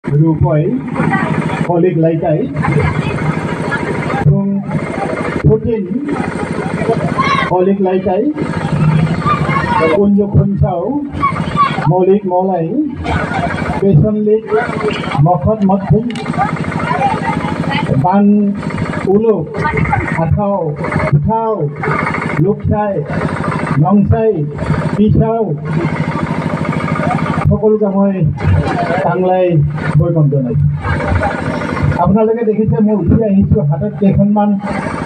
Rupoi, Kolik Laitai, Tung Putin, Kolik Laitai, Kunjo Kunchao, Molik Molai, Peson Lik, Mokot Motin, Ban Ulu, Atao, Putao, Luksai, Longsai, Pishao, সকলোকে মই টাংলাই বৈকম জনাইছোঁ। আপোনালোকে দেখিছে মই উঠি আহিছোঁ, হাতত কেইখনমান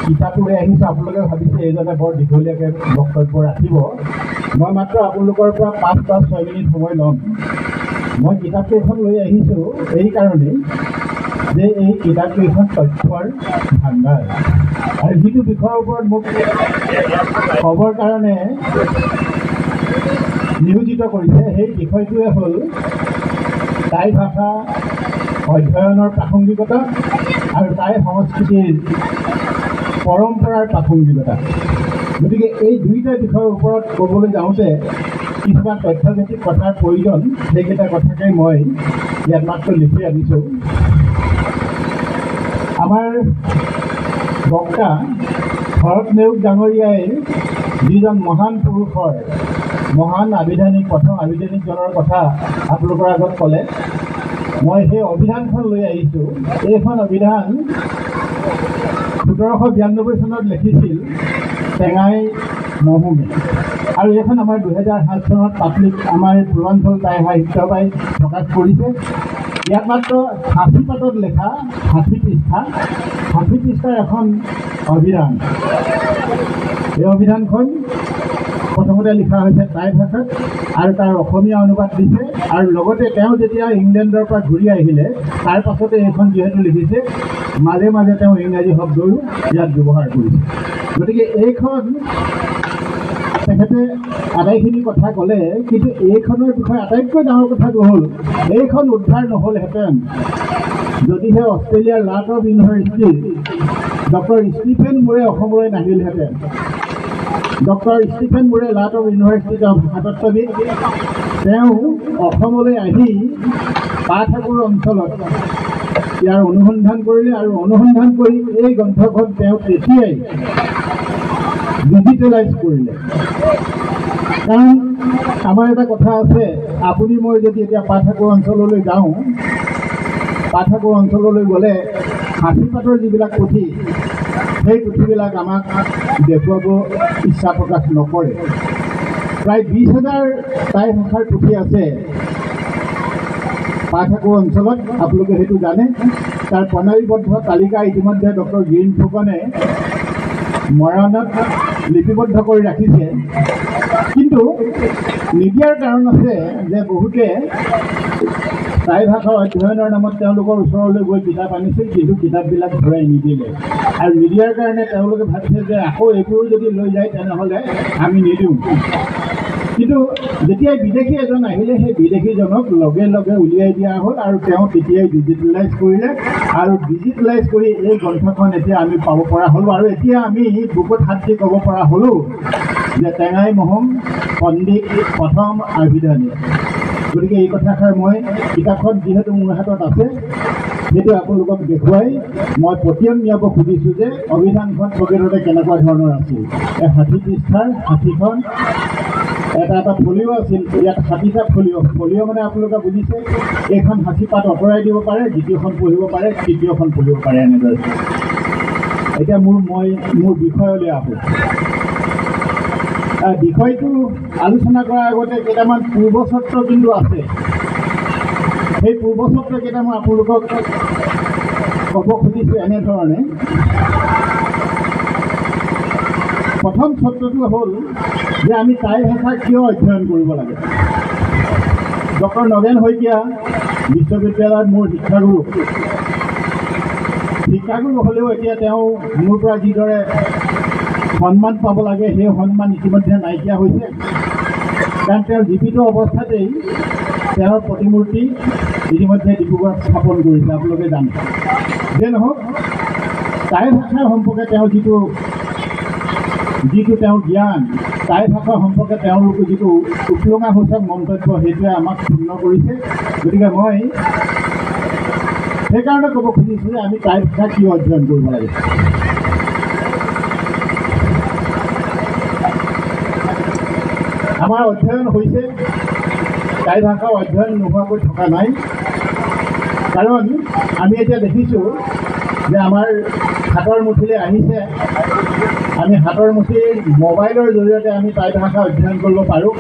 কিতাপ লৈ আহিছোঁ। আপোনালোকে ভাবিছে এইজনে বৰ দীঘলীয়াকৈ বক্তব্য ৰাখিব। মই মাত্ৰ আপোনালোকৰ পৰা 5 বা 6 মিনিট সময় ল'ম। মই কিতাপকেইখন লৈ আহিছোঁ এইকাৰণেই যে এই কিতাপকেইখন তথ্যৰ ভাণ্ডাৰ, আৰু যিটো বিষয়ৰ ওপৰত মোক ক'বৰ কাৰণে নিয়োজিত কৰিছে সেই বিষয়টোৱে হ'ল টাই ভাষা অধ্যয়নৰ প্ৰাসংগিকতা আৰু টাই সংস্কৃতিৰ পৰম্পৰাৰ প্ৰাসংগিকতা। গতিকে এই দুইটা বিষয়ৰ ওপৰত ক'বলৈ যাওঁতে কিছুমান তথ্যভিত্তিক কথাৰ প্ৰয়োজন, সেইকেইটা কথাকেই মই ইয়াত মাত্ৰ লিখি আনিছোঁ। আমাৰ বক্তা ভৰত নেওগ ডাঙৰীয়াই যিজন মহান পুৰুষৰ মহান আবিধানিক প্ৰথম আবিধানিকজনৰ কথা আপোনালোকৰ আগত ক'লে, মই সেই অভিধানখন লৈ আহিছোঁ। এইখন অভিধান 1792 চনত লিখিছিল টেঙাই মহুমে, আৰু এইখন আমাৰ 2007 চনত পাব্লিক আমাৰ পূৰ্বাঞ্চল টাই সাহিত্য সভাই প্ৰকাশ কৰিছে। ইয়াত মাত্ৰ 60 পাতত লেখা 60 পৃষ্ঠাৰ এখন অভিধান। এই অভিধানখন প্ৰথমতে লিখা হৈছে টাই ভাষাত আৰু তাৰ অসমীয়া অনুবাদ দিছে, আৰু লগতে তেওঁ যেতিয়া ইংলেণ্ডৰ পৰা ঘূৰি আহিলে তাৰ পাছতে এইখন যিহেতু লিখিছে, মাজে মাজে তেওঁ ইংৰাজী শব্দও ইয়াত ব্যৱহাৰ কৰিছে। গতিকে এইখন তেখেতে আটাইখিনি কথা ক'লে, কিন্তু এইখনৰ বিষয়ে আটাইতকৈ ডাঙৰ কথাটো হ'ল এইখন উদ্ধাৰ নহ'লহেঁতেন যদিহে অষ্ট্ৰেলিয়াৰ লাটভ ইউনিভাৰ্চিটিৰ ডক্টৰ ষ্টিফেন মুৰে অসমলৈ নাহিলহেঁতেন। ডক্টৰ ষ্টিফেন মুৰে লাটভ ইউনিভাৰ্চিটিত ভাষাতত্ত্ববিদ, তেওঁ অসমলৈ আহি পাঠাকুৰ অঞ্চলত ইয়াৰ অনুসন্ধান কৰিলে, আৰু অনুসন্ধান কৰি এই গ্ৰন্থখন তেওঁ তেতিয়াই ডিজিটেলাইজ কৰিলে। কাৰণ আমাৰ এটা কথা আছে, আপুনি মই যদি এতিয়া পাঠাকুৰ অঞ্চললৈ যাওঁ, পাঠাকুৰ অঞ্চললৈ গ'লে 60 পাতৰ যিবিলাক পুথি, সেই পুথিবিলাক আমাক দেখুৱাব ইচ্ছা প্ৰকাশ নকৰে। প্ৰায় 20,000 টাই ভাষাৰ পুথি আছে পাঠাকুৰ অঞ্চলত, আপোনালোকে সেইটো জানে। তাৰ প্ৰণালীবদ্ধ তালিকা ইতিমধ্যে ডক্টৰ গিৰীন ফুকনে মৰাণত লিপিবদ্ধ কৰি ৰাখিছে, কিন্তু নিদিয়াৰ কাৰণ আছে যে বহুতে টাই ভাষাৰ অধ্যয়নৰ নামত তেওঁলোকৰ ওচৰলৈ গৈ কিতাপ আনিছিল, কিন্তু কিতাপবিলাক ঘূৰাই নিদিলে, আৰু নিদিয়াৰ কাৰণে তেওঁলোকে ভাবিছে যে আকৌ এইবোৰ যদি লৈ যায় তেনেহ'লে আমি নিদিওঁ। কিন্তু যেতিয়াই বিদেশী এজন আহিলে, সেই বিদেশীজনক লগে লগে উলিয়াই দিয়া হ'ল, আৰু তেওঁ তেতিয়াই ডিজিটেলাইজ কৰিলে, আৰু ডিজিটেলাইজ কৰি এই গ্ৰন্থখন এতিয়া আমি পাব পৰা হ'লোঁ, আৰু এতিয়া আমি বুকুত হাত দি ক'ব পৰা হ'লোঁ যে টেঙাই মহুম পণ্ডিত প্ৰথম আবিধানিক। গতিকে এই কথাষাৰ মই কিতাপখন যিহেতু মোৰ হাতত আছে, সেইটো আপোনালোকক দেখুৱাই মই পতিয়ন নিয়াব খুজিছোঁ যে অভিধানখন প্ৰকৃততে কেনেকুৱা ধৰণৰ আছিল। এই 60 পৃষ্ঠাৰ 60খন এটা ফলিঅ' আছিল, ইয়াত 60টা ফলিঅ' মানে আপোনালোকে বুজিছে, এইখন 60 পাত আঁতৰাই দিব পাৰে, দ্বিতীয়খন পঢ়িব পাৰে, তৃতীয়খন পঢ়িব পাৰে, এনেদৰে। এতিয়া মোৰ বিষয়লৈ আহোঁ। বিষয়টো আলোচনা কৰাৰ আগতে কেইটামান পূৰ্বচৰ্ত কিন্তু আছে। সেই পূৰ্বচৰ্ত কেইটা মই আপোনালোকক ক'ব খুজিছোঁ এনেধৰণে। প্ৰথম চৰ্তটো হ'ল যে আমি টাই ভাষা কিয় অধ্যয়ন কৰিব লাগে। ডক্টৰ নগেন শইকীয়া বিশ্ববিদ্যালয়ত মোৰ শিক্ষাগুৰু হ'লেও এতিয়া তেওঁ মোৰ পৰা যিদৰে সন্মান পাব লাগে, সেই সন্মান ইতিমধ্যে নাইকিয়া হৈছে, কাৰণ তেওঁৰ জীৱিত অৱস্থাতেই তেওঁৰ প্ৰতিমূৰ্তি ইতিমধ্যে ডিব্ৰুগড়ত স্থাপন কৰিছে, আপোনালোকে জানে। যে নহওক, টাই ভাষাৰ সম্পৰ্কে তেওঁ যিটো তেওঁৰ জ্ঞান, টাই ভাষা সম্পৰ্কে তেওঁলোকৰ যিটো উপলুঙা সূচক মন্তব্য, সেইটোৱে আমাক ক্ষুণ্ণ কৰিছে। গতিকে মই সেইকাৰণে ক'ব খুজিছোঁ যে আমি টাই ভাষা কিয় অধ্যয়ন কৰিব লাগে। আমাৰ অধ্যয়ন হৈছে, টাই ভাষা অধ্যয়ন নোহোৱাকৈ থকা নাই। কাৰণ আমি এতিয়া দেখিছোঁ যে আমাৰ হাতৰ মুঠিলৈ আহিছে, আমি হাতৰ মুঠিৰ মোবাইলৰ জৰিয়তে আমি টাই ভাষা অধ্যয়ন কৰিব পাৰোঁ,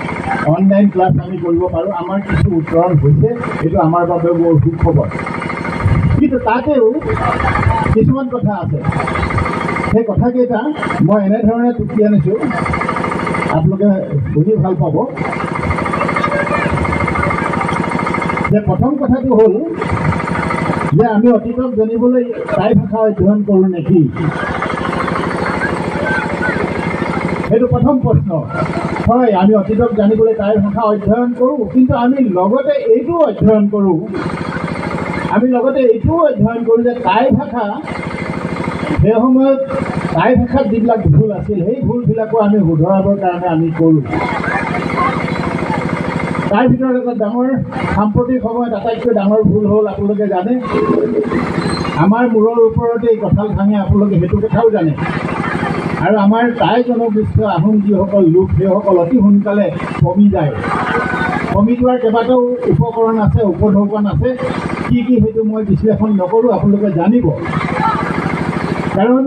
অনলাইন ক্লাছ আমি কৰিব পাৰোঁ। আমাৰ কিছু উত্তৰণ হৈছে, এইটো আমাৰ বাবে বৰ সুখবৰ। কিন্তু তাতেও কিছুমান কথা আছে, সেই কথাকেইটা মই এনেধৰণে টুকি আনিছোঁ, আপোনালোকে শুনি ভাল পাব। যে প্ৰথম কথাটো হ'ল যে আমি অতীতক জানিবলৈ টাই ভাষা অধ্যয়ন কৰোঁ নেকি, সেইটো প্ৰথম প্ৰশ্ন। হয়, আমি অতীতক জানিবলৈ টাই ভাষা অধ্যয়ন কৰোঁ, কিন্তু আমি লগতে এইটোও অধ্যয়ন কৰোঁ, যে টাই ভাষা সেই সময়ত টাই ভাষাত যিবিলাক ভুল আছিল, সেই ভুলবিলাকো আমি শুধৰাবৰ কাৰণে আমি কৰোঁ। তাৰ ভিতৰত এটা ডাঙৰ সাম্প্ৰতিক সময়ত আটাইতকৈ ডাঙৰ ভুল হ'ল, আপোনালোকে জানে, আমাৰ মূৰৰ ওপৰতে কঁঠাল ভাঙে, আপোনালোকে সেইটো কথাও জানে। আৰু আমাৰ টাই জনগোষ্ঠীয় আহোম যিসকল লোক, সেইসকল অতি সোনকালে কমি যায়। কমি যোৱাৰ কেইবাটাও উপকৰণ আছে, উপঢৌকন আছে। কি কি সেইটো মই বিশ্লেষণ নকৰোঁ, আপোনালোকে জানিব। কাৰণ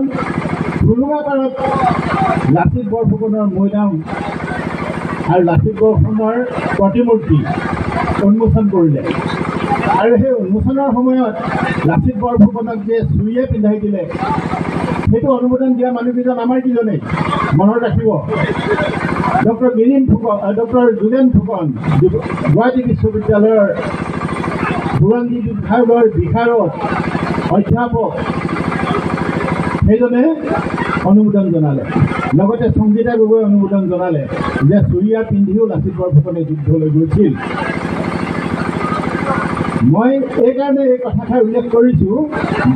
হুলুঙাপাৰত লাচিত বৰফুকনৰ মৈদাম আৰু লাচিত বৰফুকনৰ প্ৰতিমূৰ্তি উন্মোচন কৰিলে, আৰু সেই উন্মোচনৰ সময়ত লাচিত বৰফুকনক যে চুৰিয়ে পিন্ধাই দিলে, সেইটো অনুমোদন দিয়া মানুহকেইজন আমাৰ কিজনেই, মনত ৰাখিব। ডক্টৰ যোগেন ফুকন, গুৱাহাটী বিশ্ববিদ্যালয়ৰ বুৰঞ্জী বিভাগৰ বিষাৰদ অধ্যাপক, সেইজনে অনুমোদন জনালে। লগতে সংগীতা গগৈ অনুমোদন জনালে যে চুৰিয়া পিন্ধিও লাচিত বৰফুকনে যুদ্ধলৈ গৈছিল। মই এইকাৰণে এই কথাষাৰ উল্লেখ কৰিছোঁ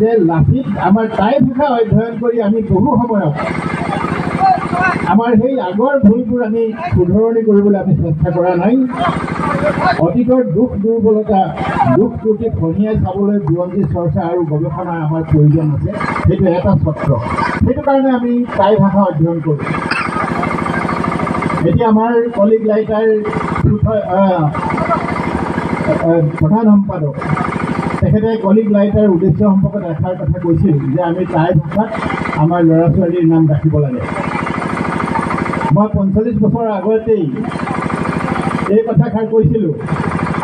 যে লাচিত আমাৰ টাই ভাষা অধ্যয়ন কৰি আমি বহু সময়ত আমাৰ সেই আগৰ ভুলবোৰ আমি শুধৰণি কৰিবলৈ আমি চেষ্টা কৰা নাই। অতীতৰ দুখ দুৰ্বলতা, দুখ ত্ৰুটি ফঁহিয়াই চাবলৈ বুৰঞ্জী চৰ্চা আৰু গৱেষণাৰ আমাৰ প্ৰয়োজন আছে। সেইটো এটা চক্ৰ, সেইটো কাৰণে আমি টাই ভাষা অধ্যয়ন কৰোঁ। এতিয়া আমাৰ কলিগ লাইটাৰ প্ৰধান সম্পাদক, তেখেতে কলিগ লাইটাৰ উদ্দেশ্য সম্পৰ্কত এষাৰ কথা কৈছিল যে আমি টাই ভাষাত আমাৰ ল'ৰা ছোৱালীৰ নাম ৰাখিব লাগে। মই 45 বছৰ আগতেই এই কথাষাৰ কৈছিলোঁ,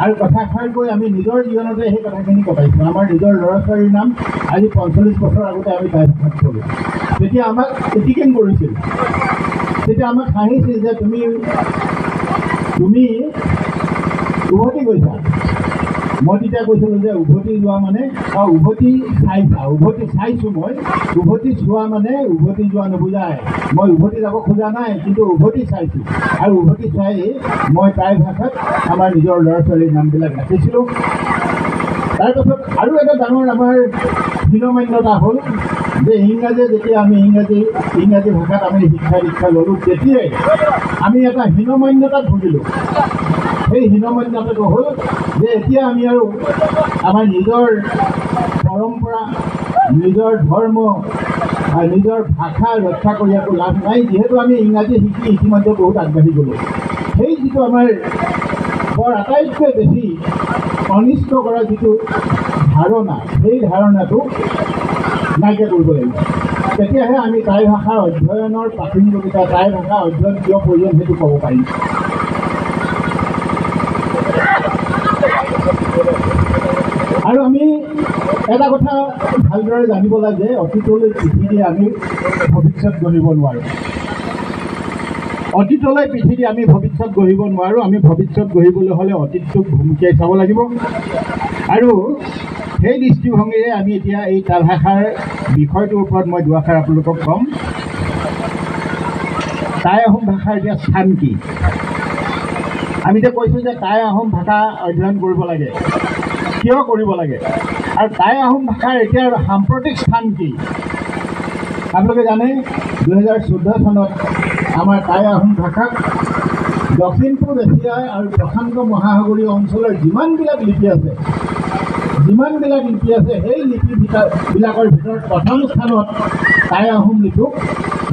আৰু কথাষাৰ কৈ আমি নিজৰ জীৱনতে সেই কথাখিনি কটাইছোঁ। আমাৰ নিজৰ ল'ৰা ছোৱালীৰ নাম আজি 45 বছৰ আগতে আমি টাই ভাষাত ক'লোঁ। তেতিয়া আমাক এটিকেন কৰিছিল, তেতিয়া আমাক হাঁহিছিল যে তুমি উভতি গৈছা। মই তেতিয়া কৈছিলোঁ যে উভতি যোৱা মানে, উভতি চাইছোঁ মই, উভতি চোৱা মানে উভতি যোৱা নুবুজায়। মই উভতি যাব খোজা নাই, কিন্তু উভতি চাইছোঁ, আৰু উভতি চাই মই টাই ভাষাত আমাৰ নিজৰ ল'ৰা ছোৱালীৰ নামবিলাক ৰাখিছিলোঁ। তাৰপাছত আৰু এটা ডাঙৰ আমাৰ হীনমান্যতা হ'ল যে যেতিয়া আমি ইংৰাজী ভাষাত আমি শিক্ষা দীক্ষা ল'লোঁ, তেতিয়াই আমি এটা হীনমান্যতাত ভুগিলোঁ। সেই হীনমান্যতাটো হ'ল যে এতিয়া আমি আৰু আমাৰ নিজৰ পৰম্পৰা, নিজৰ ধৰ্ম আৰু নিজৰ ভাষা ৰক্ষা কৰি একো লাভ নাই, যিহেতু আমি ইংৰাজী শিকি ইতিমধ্যে বহুত আগবাঢ়ি গ'লোঁ। সেই যিটো আমাৰ বৰ আটাইতকৈ বেছি অনিষ্ট কৰা যিটো ধাৰণা, সেই ধাৰণাটো নাইকিয়া কৰিব লাগিব। তেতিয়াহে আমি টাই ভাষাৰ অধ্যয়নৰ প্ৰাসংগিকতা, টাই ভাষা অধ্যয়ন কিয় প্ৰয়োজন সেইটো ক'ব পাৰিম। আৰু আমি এটা কথা ভালদৰে জানিব লাগে, অতীতলৈ পিঠি দি আমি ভৱিষ্যত গঢ়িব নোৱাৰোঁ। অতীতলৈ পিঠি দি আমি ভৱিষ্যত গঢ়িব নোৱাৰোঁ। আমি ভৱিষ্যত গঢ়িবলৈ হ'লে অতীতটোক ভুমুকিয়াই চাব লাগিব। আৰু সেই দৃষ্টিভংগীৰে আমি এতিয়া এই টাই ভাষাৰ বিষয়টোৰ ওপৰত মই দুআষাৰ আপোনালোকক ক'ম। টাই আহোম ভাষাৰ এতিয়া স্থান কি? আমি যে কৈছোঁ যে টাই আহোম ভাষা অধ্যয়ন কৰিব লাগে, কিয় কৰিব লাগে, আৰু টাই আহোম ভাষাৰ এতিয়া সাম্প্ৰতিক স্থান কি? আপোনালোকে জানে 2014 চনত আমাৰ টাই আহোম ভাষাক দক্ষিণ পূব এছিয়া আৰু প্ৰশান্ত মহাসাগৰীয় অঞ্চলৰ যিমানবিলাক লিপি আছে, যিমানবিলাক লিপি আছে সেই লিপিবিলাকৰ ভিতৰত প্ৰথম স্থানত টাই আহোম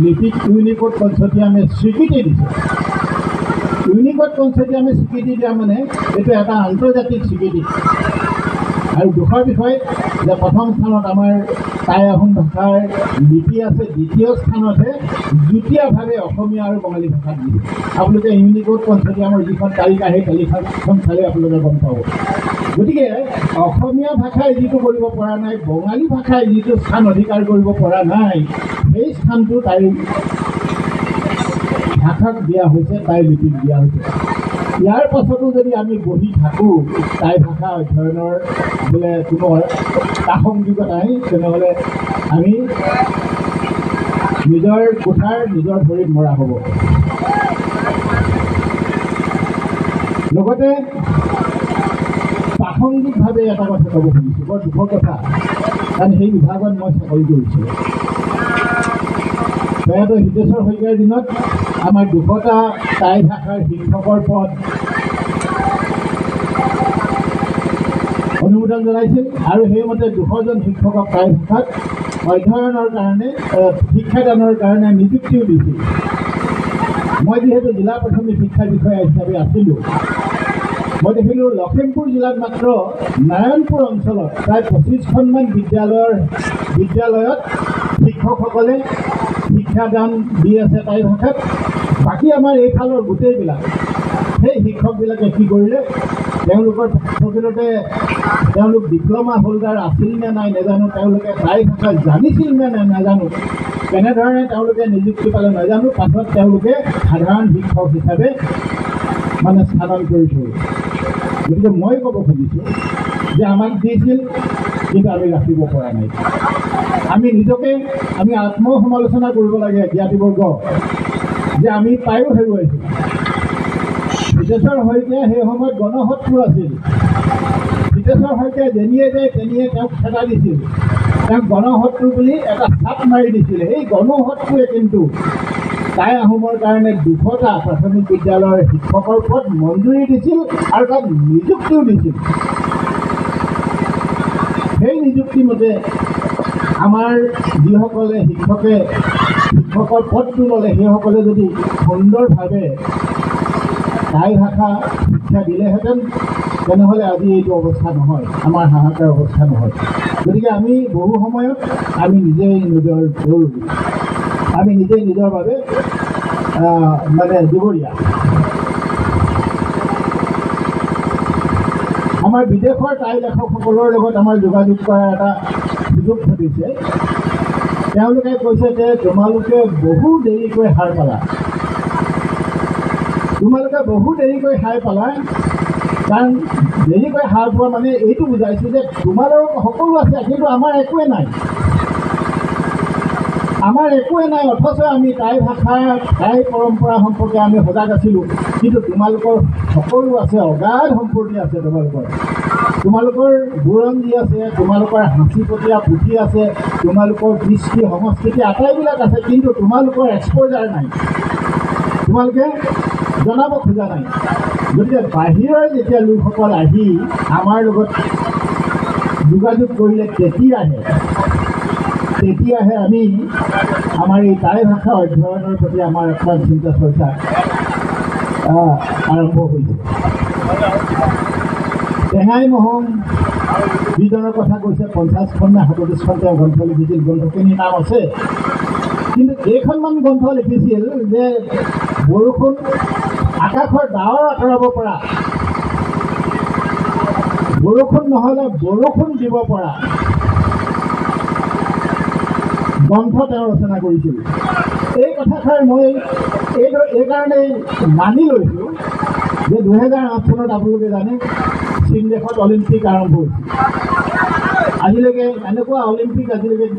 লিপিক ইউনিকোড কনচৰ্টিয়ামে স্বীকৃতি দিছে। ইউনিকোড কনচৰ্টিয়ামে স্বীকৃতি দিয়া মানে এইটো এটা আন্তৰ্জাতিক স্বীকৃতি। আৰু দুখৰ বিষয় যে প্ৰথম স্থানত আমাৰ টাই আহোম ভাষাৰ লিপি আছে, দ্বিতীয় স্থানতহে যুটীয়াভাৱে অসমীয়া আৰু বঙালী ভাষাত দিছে। আপোনালোকে ইউনিকোড কনচৰ্টিয়ামৰ যিখন তালিকা সেই তালিকাখন চালে আপোনালোকে গম পাব। গতিকে অসমীয়া ভাষাই যিটো কৰিব পৰা নাই, বঙালী ভাষাই যিটো স্থান অধিকাৰ কৰিব পৰা নাই, সেই স্থানটো তাইৰ ভাষাক দিয়া হৈছে, তাইৰ লিপিক দিয়া হৈছে। ইয়াৰ পাছতো যদি আমি বহি থাকোঁ, টাই ভাষা অধ্যয়নৰ বোলে কোনো প্ৰাসংগিকতা নাই, তেনেহ'লে আমি নিজৰ কোঠাৰ নিজৰ ভৰিত মৰা হ'ব। লগতে প্ৰাসংগিকভাৱে এটা কথা ক'ব খুজিছোঁ, বৰ দুখৰ কথা, কাৰণ সেই বিভাগত মই চাকৰি কৰিছিলোঁ। প্ৰয়াত হিতেশ্বৰ শইকীয়াৰ দিনত আমাৰ 200টা টাই ভাষাৰ শিক্ষকৰ পদ অনুমোদন জনাইছিল আৰু সেইমতে 200জন শিক্ষকক টাই ভাষাত অধ্যয়নৰ কাৰণে শিক্ষাদানৰ কাৰণে নিযুক্তিও দিছিল। মই যিহেতু জিলা প্ৰাথমিক শিক্ষা বিষয়া হিচাপে আছিলোঁ, মই দেখিলোঁ লখিমপুৰ জিলাত মাত্ৰ নাৰায়ণপুৰ অঞ্চলত প্ৰায় 25খনমান বিদ্যালয়ত শিক্ষকসকলে শিক্ষাদান দি আছে টাই ভাষাত। বাকী আমাৰ এইফালৰ গোটেইবিলাক সেই শিক্ষকবিলাকে কি কৰিলে, তেওঁলোকৰ প্ৰকৃততে তেওঁলোক ডিপ্ল'মা হোল্ডাৰ আছিল নে নাই নাজানো, তেওঁলোকে টাই ভাষা জানিছিল নে নাই নাজানো, কেনেধৰণে তেওঁলোকে নিযুক্তি পালে নাজানো, পাছত তেওঁলোকে সাধাৰণ শিক্ষক হিচাপে মানে স্থানান্তৰিত হ'ল। গতিকে মই ক'ব খুজিছোঁ যে আমাক দিছিল, কিন্তু আমি ৰাখিব পৰা নাই। আমি আত্মসমালোচনা কৰিব লাগে জ্ঞাতিবৰ্গ, যে আমি পায়ো হেৰুৱাইছোঁ। হিতেশ্বৰ শইকীয়া সেই সময়ত গণশত্ৰু আছিল। হিতেশ্বৰ শইকীয়াই যেনিয়ে যায় তেনিয়ে তেওঁক খেদা দিছিল, তেওঁক গণশত্ৰু বুলি এটা চাপ মাৰি দিছিল। সেই গণশত্ৰুৱে কিন্তু টাই আহোমৰ কাৰণে 200টা প্ৰাথমিক বিদ্যালয়ৰ শিক্ষকৰ পদ মঞ্জুৰি দিছিল আৰু তাত নিযুক্তিও দিছিল। সেই নিযুক্তিমতে আমাৰ যিসকলে শিক্ষকৰ পদটো ল'লে, সেইসকলে যদি সুন্দৰভাৱে টাই ভাষা শিক্ষা দিলেহেঁতেন, তেনেহ'লে আজি এইটো অৱস্থা নহয়, আমাৰ হাহাকাৰ অৱস্থা নহয়। গতিকে আমি বহু সময়ত আমি নিজেই নিজৰ বাবে মানে জগৰীয়া। আমাৰ বিদেশৰ টাই লেখকসকলৰ লগত আমাৰ যোগাযোগ কৰাৰ এটা সুযোগ ঘটিছে। তেওঁলোকে কৈছে যে তোমালোকে বহু দেৰিকৈ সাৰ পালা, কাৰণ দেৰিকৈ সাৰ পোৱা মানে এইটো বুজাইছে যে তোমালোকৰ সকলো আছে, কিন্তু আমাৰ একোৱে নাই। অথচ আমি টাই ভাষা, টাই পৰম্পৰা সম্পৰ্কে আমি সজাগ আছিলোঁ, কিন্তু তোমালোকৰ সকলো আছে, অগাধ সম্পত্তি আছে। তোমালোকৰ বুৰঞ্জী আছে, তোমালোকৰ হাঁচিপতীয়া পুথি আছে, তোমালোকৰ কৃষ্টি সংস্কৃতি আটাইবিলাক আছে, কিন্তু তোমালোকৰ এক্সপ'জাৰ নাই, তোমালোকে জনাব খোজা নাই। গতিকে বাহিৰৰ যেতিয়া লোকসকল আহি আমাৰ লগত যোগাযোগ কৰিলে, তেতিয়াহে আমি আমাৰ এই টাই ভাষা অধ্যয়নৰ প্ৰতি আমাৰ অকণমান চিন্তা চৰ্চা আৰম্ভ হৈছে। টেঙাই মহং যিজনৰ কথা কৈছে, 50খন নে 37খন তেওঁ গ্ৰন্থ লিখিছিল, গ্ৰন্থখিনিৰ নাম আছে। কিন্তু কেইখনমান গ্ৰন্থ লিখিছিল যে বৰষুণ, আকাশৰ ডাৱৰ আঁতৰাব পৰা, বৰষুণ নহ'লে বৰষুণ দিব পৰা গ্ৰন্থ তেওঁ ৰচনা কৰিছিল। এই কথাষাৰ মই এইকাৰণেই মানি লৈছোঁ যে 2008 চনত আপোনালোকে জানে চীন দেশত অলিম্পিক আৰম্ভ হৈছিল। আজিলৈকে এনেকুৱা অলিম্পিক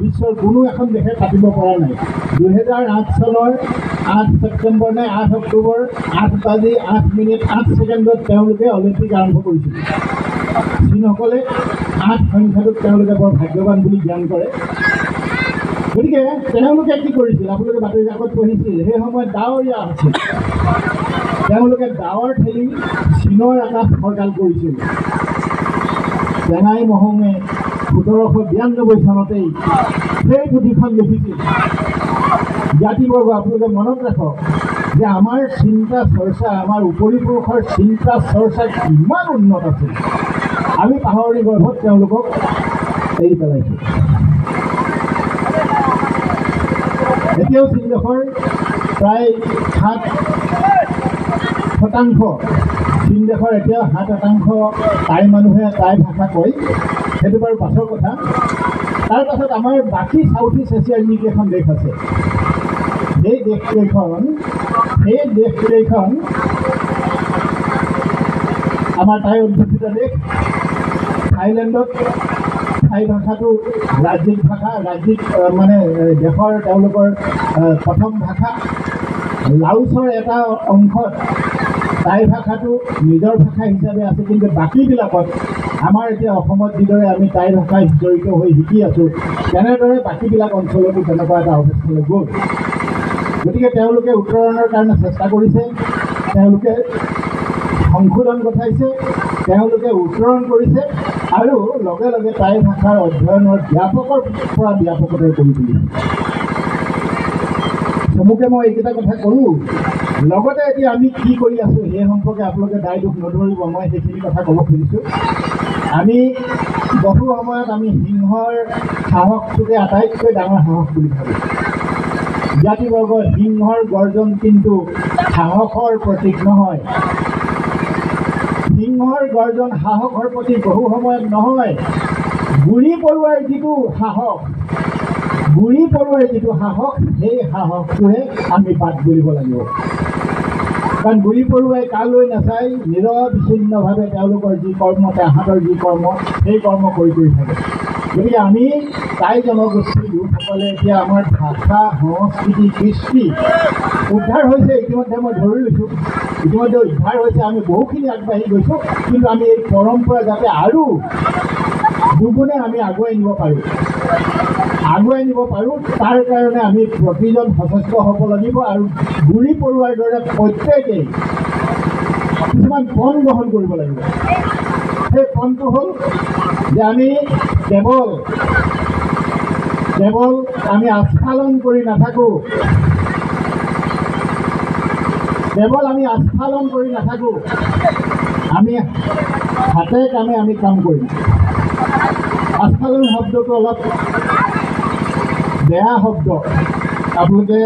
বিশ্বৰ কোনো এখন দেশে পাতিব পৰা নাই। 2008 চনৰ 8 ছেপ্টেম্বৰ নে 8 অক্টোবৰ 8:08:08 তেওঁলোকে অলিম্পিক আৰম্ভ কৰিছিল। চীনসকলে 8 সংখ্যাটোক তেওঁলোকে বৰ ভাগ্যৱান বুলি জ্ঞান কৰে। গতিকে তেওঁলোকে কি কৰিছিল, আপোনালোকে বাতৰি কাকত পঢ়িছিল, সেই সময়ত ডাৱৰীয়া আছিল। তেওঁলোকে ডাৱৰ ঠেলি চীনৰ আকাশ ফৰকাল কৰিছিল। টেঙাই মহঙে 1792 চনতেই সেই পুথিখন লিখিছিল। জাতিবৰ্গ আপোনালোকে মনত ৰাখক যে আমাৰ চিন্তা চৰ্চা, আমাৰ উপৰিপুৰুষৰ চিন্তা চৰ্চা কিমান উন্নত আছিল, আমি পাহৰি গৰ্ভত তেওঁলোকক এৰি পেলাইছোঁ। এতিয়াও চীনদেশৰ প্ৰায় 7% চীনদেশৰ এতিয়াও 7% টাই মানুহে টাই ভাষা কয়, সেইটো বাৰু পাছৰ কথা। তাৰ পাছত আমাৰ বাকী চাউথ ইষ্ট এছিয়াৰ যিকেইখন দেশ আছে, সেই দেশকেইখন আমাৰ টাই অধ্যুষিত দেশ। থাইলেণ্ডত টাই ভাষাটো ৰাজ্যিক ভাষা, মানে দেশৰ তেওঁলোকৰ প্ৰথম ভাষা। লাওছৰ এটা অংশত টাই ভাষাটো নিজৰ ভাষা হিচাপে আছে, কিন্তু বাকীবিলাকত আমাৰ এতিয়া অসমত যিদৰে আমি টাই ভাষা জড়িত হৈ শিকি আছোঁ, তেনেদৰে বাকীবিলাক অঞ্চলতো তেনেকুৱা এটা অৱস্থালৈ গ'ল। গতিকে তেওঁলোকে উত্তৰণৰ কাৰণে চেষ্টা কৰিছে, তেওঁলোকে সংশোধন ঘটাইছে, তেওঁলোকে উত্তৰণ কৰিছে আৰু লগে লগে টাই ভাষাৰ অধ্যয়নৰ ব্যাপকৰ পৰা ব্যাপকতৰ কৰি তুলিছে। চমুকে মই এইকেইটা কথা ক'লোঁ। লগতে এতিয়া আমি কি কৰি আছোঁ সেই সম্পৰ্কে আপোনালোকে দায় দোষ নধৰিব, মই সেইখিনি কথা ক'ব খুজিছোঁ। আমি বহু সময়ত আমি সিংহৰ সাহসটোকে আটাইতকৈ ডাঙৰ সাহস বুলি ভাবোঁ। জাতিবৰ্গ, সিংহৰ গৰ্জন কিন্তু সাহসৰ প্ৰতীক নহয়। সিংহৰ গৰ্জন সাহসৰ প্ৰতীক বহু সময়ত নহয়। গুৰি পৰুৱাৰ যিটো সাহস, সেই সাহসটোহে আমি বাদ দিব লাগিব। কাৰণ গুৰি পৰুৱাই কালৈ নাচাই নিৰবিচ্ছিন্নভাৱে তেওঁলোকৰ যি কৰ্ম, তাহাঁতৰ যি কৰ্ম, সেই কৰ্ম কৰি থাকে। গতিকে আমি টাই জনগোষ্ঠীৰ লোকসকলে এতিয়া আমাৰ ভাষা, সংস্কৃতি, কৃষ্টি উদ্ধাৰ হৈছে। ইতিমধ্যে মই ধৰি লৈছোঁ, ইতিমধ্যে উদ্ধাৰ হৈছে, আমি বহুখিনি আগবাঢ়ি গৈছোঁ। কিন্তু আমি এই পৰম্পৰা যাতে আৰু দুগুণে আমি আগুৱাই নিব পাৰোঁ, তাৰ কাৰণে আমি প্ৰতিজন সচেষ্ট হ'ব লাগিব। আৰু গুৰি পৰুৱাৰ দৰে প্ৰত্যেকেই কিছুমান পণ গ্ৰহণ কৰিব লাগিব। সেই পণটো হ'ল যে আমি কেৱল আমি আস্ফালন কৰি নাথাকোঁ, আমি হাতে কামে আমি কাম কৰিম। আস্ফালন শব্দটো অলপ বেয়া শব্দ। আপোনালোকে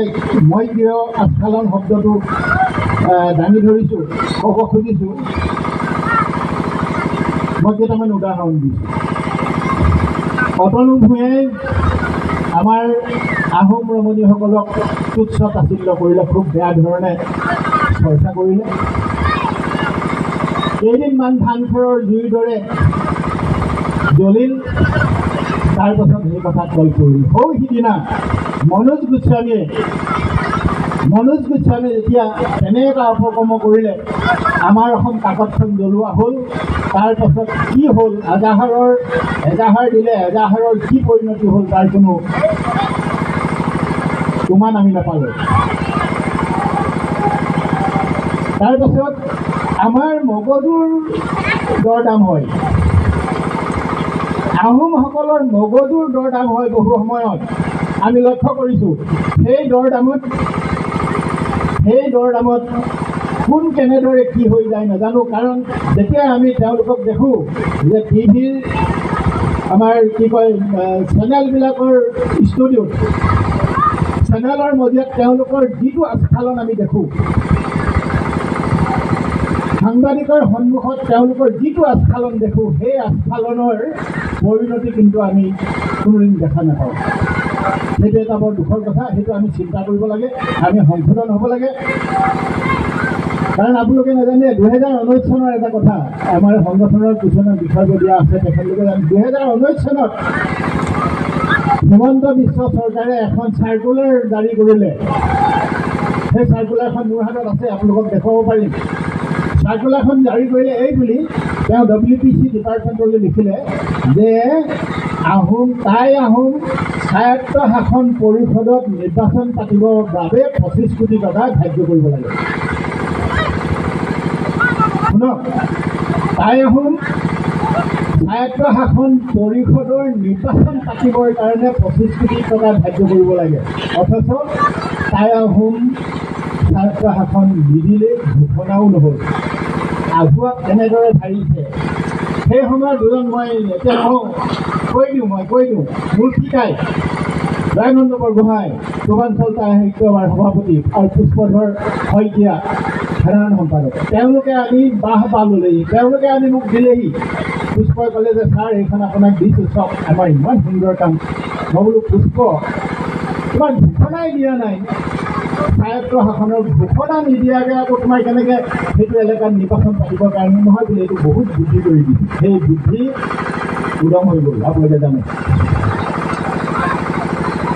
মই কিয় আস্ফালন শব্দটো দাঙি ধৰিছোঁ, ক'ব খুজিছোঁ, মই কেইটামান উদাহৰণ দিছোঁ। অতনু ভূঞাই আমাৰ আহোম ৰমণীসকলক তুচ্ছ তাচ্ছিল্য কৰিলে, খুব বেয়া ধৰণে চৰ্চা কৰিলে। কেইদিনমান ধানখৰৰ জুইৰ দৰে জ্বলিল, তাৰপাছত সেই কথা কল কৰিল। সিদিনা মনোজ গোস্বামীয়ে যেতিয়া এনে এটা অপকৰ্ম কৰিলে, আমাৰ অসম কাকতখন জ্বলোৱা হ'ল। তাৰপাছত কি হ'ল, এজাহাৰ দিলে, এজাহাৰৰ কি পৰিণতি হ'ল তাৰ কোনো উমান আমি নাপালোঁ। তাৰপাছত আমাৰ মগজুৰ দৰদাম হয়, আহোমসকলৰ মগজুৰ দৰদাম হয় বহু সময়ত। আমি লক্ষ্য কৰিছোঁ সেই দৰদামত কোন কেনেদৰে কি হৈ যায় নাজানো। কাৰণ যেতিয়া আমি তেওঁলোকক দেখোঁ যে টিভিৰ আমাৰ কি কয় চেনেলবিলাকৰ ষ্টুডিঅ'ত, চেনেলৰ মজিয়াত তেওঁলোকৰ যিটো আস্ফালন আমি দেখোঁ, সাংবাদিকৰ সন্মুখত তেওঁলোকৰ যিটো আস্ফালন দেখোঁ, সেই আস্ফালনৰ পৰিণতি কিন্তু আমি কোনোদিন দেখা নাপাওঁ। সেইটো এটা বৰ দুখৰ কথা। সেইটো আমি চিন্তা কৰিব লাগে, আমি সংশোধন হ'ব লাগে। কাৰণ আপোনালোকে নাজানে, 2019 চনৰ এটা কথা আমাৰ সংগঠনৰ কিছুমান বিষয় দিয়া আছে, তেখেতলোকে জানে 2019 চনত হিমন্ত বিশ্ব চৰকাৰে এখন চাৰ্কুলাৰ জাৰি কৰিলে। সেই চাৰ্কুলাৰখন মোৰ হাতত আছে, আপোনালোকক দেখুৱাব পাৰিম। চাৰ্কুলাৰখন জাৰি কৰিলে এই বুলি তেওঁ WPC ডিপাৰ্টমেণ্টলৈ লিখিলে যে টাই আহোম স্বায়ত্ত শাসন পৰিষদত নিৰ্বাচন পাতিবৰ বাবে 25 কোটি টকা ধাৰ্য কৰিব লাগে। শুনক, টাই আহোম স্বায়ত্তশাসন পৰিষদৰ নিৰ্বাচন পাতিবৰ কাৰণে 25 কোটি টকা ধাৰ্য কৰিব লাগে, অথচ টাই আহোম স্বায়ত্তশাসন নিদিলে ঘোষণাও নহ'ল। আগুৱাক কেনেদৰে ধাৰিছে সেই সময়ত দুজন মই এতিয়া নহওঁ কৈ দিওঁ মোৰ শিকাই দয়ানন্দ বৰগোহাঁই পূৰ্বাঞ্চল সাহিত্য সভাৰ সভাপতি আৰু পুষ্পধৰ শইকীয়া সাধাৰণ সম্পাদক, তেওঁলোকে আনি বাহ ল'লেহি, তেওঁলোকে আনি মোক দিলেহি। পুষ্পই ক'লে যে ছাৰ এইখন আপোনাক দিছোঁ চাওক, আমাৰ ইমান সুন্দৰ কাম। মই বোলো পুষ্প তোমাৰ ঘোষণাই দিয়া নাই, স্বায়ত্তশাসনৰ ঘোষণা নিদিয়াকৈ আকৌ তোমাৰ কেনেকৈ সেইটো এলেকাত নিৰ্বাচন পাতিবৰ কাৰণে নহয় বোলে, এইটো বহুত বুদ্ধি কৰি দিছে। সেই বুদ্ধি উদং হৈ গ'ল, আপোনালোকে জানে।